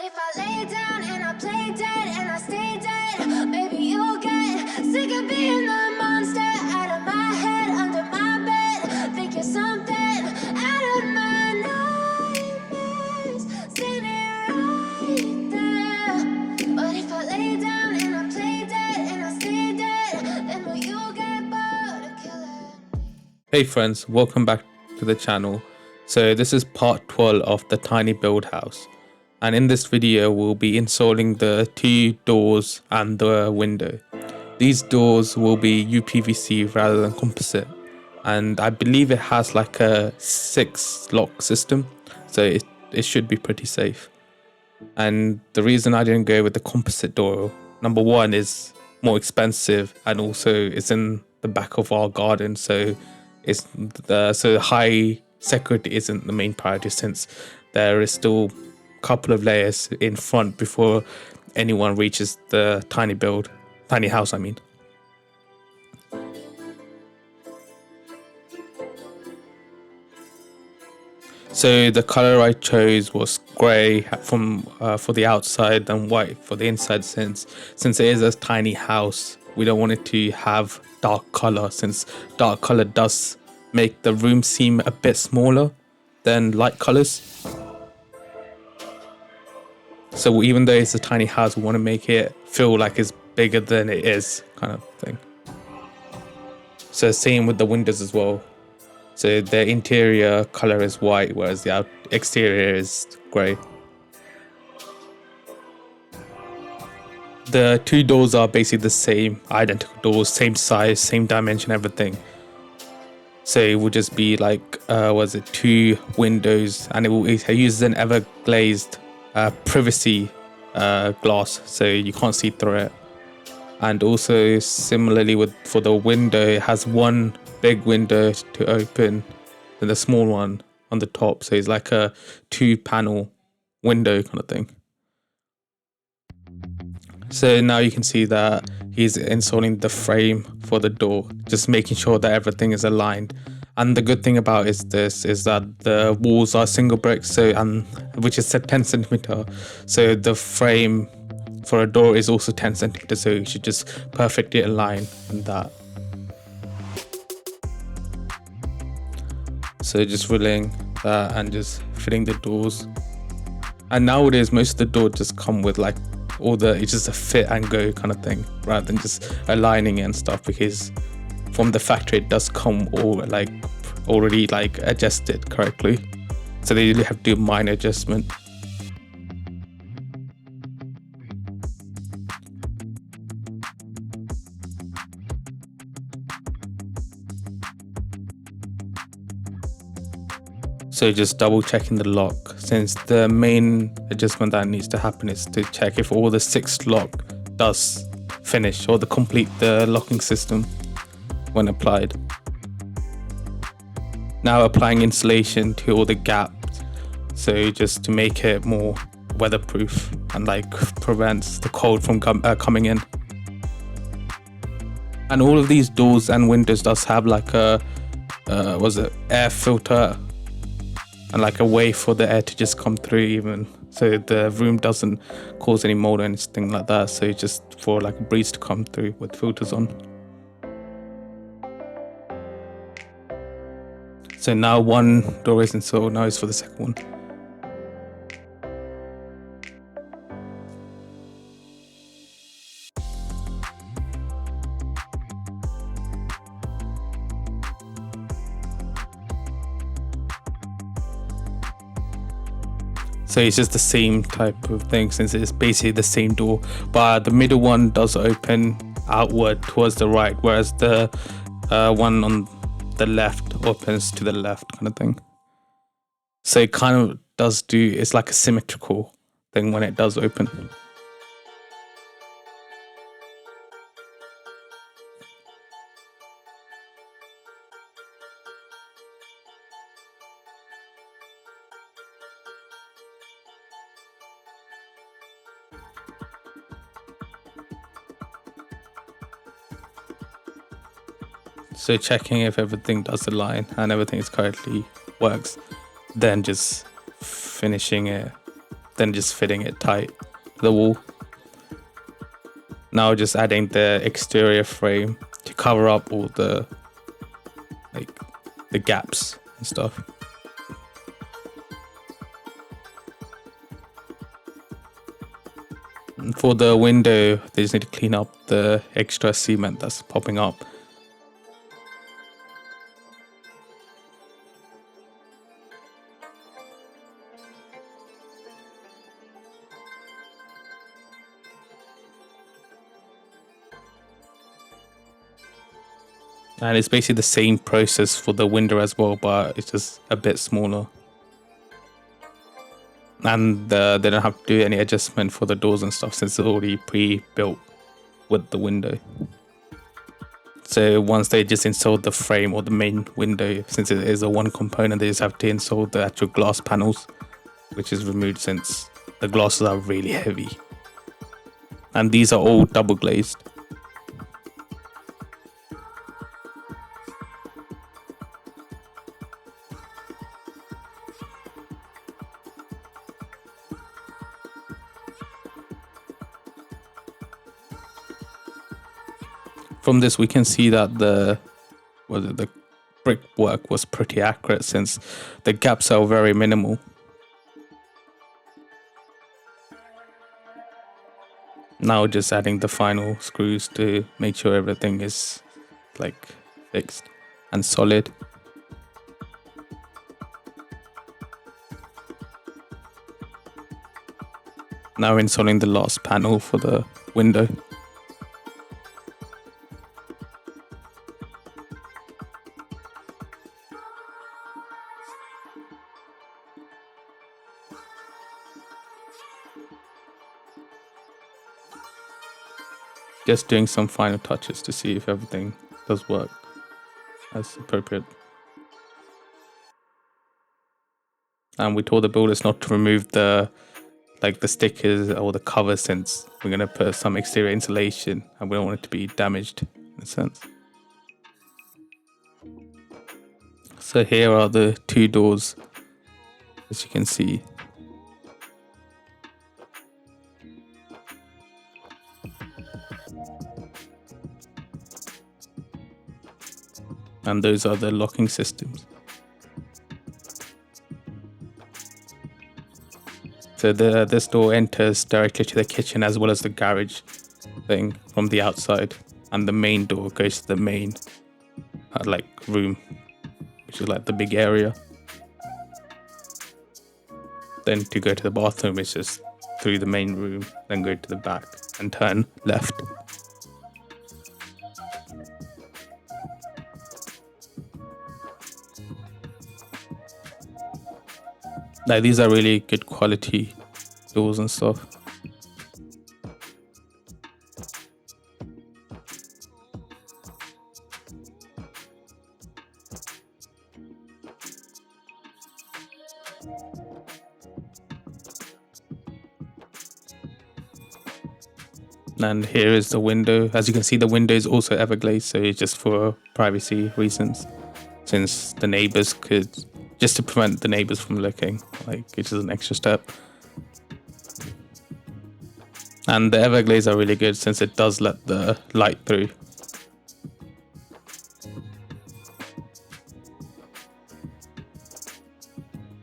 if I lay down and I play dead and I stay dead, maybe you'll get sick of being the monster out of my head, under my bed. Think you're something out of my nightmares, standing right there. But if I lay down and I play dead and I stay dead, then will you get bored of killing me? Hey friends, welcome back to the channel. So this is part 12 of the tiny build house, and in this video we'll be installing the two doors and the window. These doors will be UPVC rather than composite, and I believe it has like a 6 lock system, so it should be pretty safe. And the reason I didn't go with the composite door, number one, is more expensive, and also it's in the back of our garden, so it's so high security isn't the main priority, since there is still a couple of layers in front before anyone reaches the tiny house I mean. So the color I chose was grey for the outside and white for the inside, since it is a tiny house. We don't want it to have dark color, since dark color does make the room seem a bit smaller than light colors. So even though it's a tiny house, we want to make it feel like it's bigger than it is, kind of thing. So same with the windows as well. So the interior color is white, whereas the exterior is grey. The two doors are basically the same, identical doors, same size, same dimension, everything. So it will just be like, two windows, and it uses an ever glazed privacy glass, so you can't see through it. And also similarly for the window, it has one big window to open and the small one on the top, so it's like a 2-panel window kind of thing. So now you can see that he's installing the frame for the door, just making sure that everything is aligned. And the good thing about is that the walls are single brick, which is 10 centimeter. So the frame for a door is also 10 centimeters, so you should just perfectly align in that. So just drilling that and just fitting the doors. And nowadays most of the doors just come with like it's just a fit and go kind of thing, rather than just aligning it and stuff, because from the factory it does come already adjusted correctly, so they really have to do minor adjustment. So just double checking the lock, since the main adjustment that needs to happen is to check if all the 6 lock does finish or complete the locking system when applied. Now applying insulation to all the gaps, so just to make it more weatherproof and prevents the cold from coming in. And all of these doors and windows does have a air filter, and a way for the air to just come through, even so the room doesn't cause any mold or anything like that. So just for a breeze to come through with filters on. So now one door is installed, now it's for the second one. So it's just the same type of thing, since it's basically the same door, but the middle one does open outward towards the right, whereas the one on the left opens to the left kind of thing. So it kind of it's like a symmetrical thing when it does open. So checking if everything does align and everything is correctly works, then just finishing it then just fitting it tight to the wall. Now just adding the exterior frame to cover up all the gaps and stuff. And for the window, they just need to clean up the extra cement that's popping up. And it's basically the same process for the window as well, but it's just a bit smaller. And they don't have to do any adjustment for the doors and stuff since it's already pre-built with the window. So once they just install the frame or the main window, since it is a one component, they just have to install the actual glass panels, which is removed since the glasses are really heavy. And these are all double glazed. From this, we can see that the brickwork was pretty accurate since the gaps are very minimal. Now just adding the final screws to make sure everything is like fixed and solid. Now installing the last panel for the window. Just doing some final touches to see if everything does work as appropriate. And we told the builders not to remove the stickers or the cover since we're going to put some exterior insulation and we don't want it to be damaged in a sense. So here are the two doors, as you can see. And those are the locking systems. So this door enters directly to the kitchen as well as the garage thing from the outside, and the main door goes to the main room, which is like the big area. Then to go to the bathroom, it's just through the main room, then go to the back and turn left. Now these are really good quality doors and stuff. And here is the window. As you can see, the window is also everglazed, so it's just for privacy reasons, since the neighbors could, just to prevent the neighbors from looking, it's just an extra step. And the everglazed are really good since it does let the light through.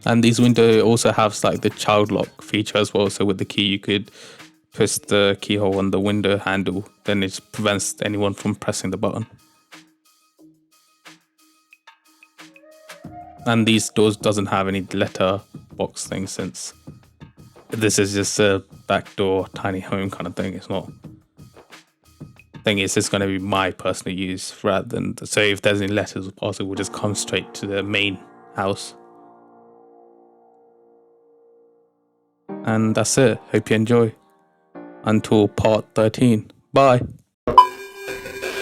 And these windows also have the child lock feature as well, so with the key you could twist the keyhole on the window handle, then it prevents anyone from pressing the button. And these doors doesn't have any letter box thing, since this is just a back door tiny home kind of thing. It's not thing, it's just going to be my personal use rather than, so if there's any letters or parcel, we'll just come straight to the main house. And that's it. Hope you enjoy. Until part 13. Bye.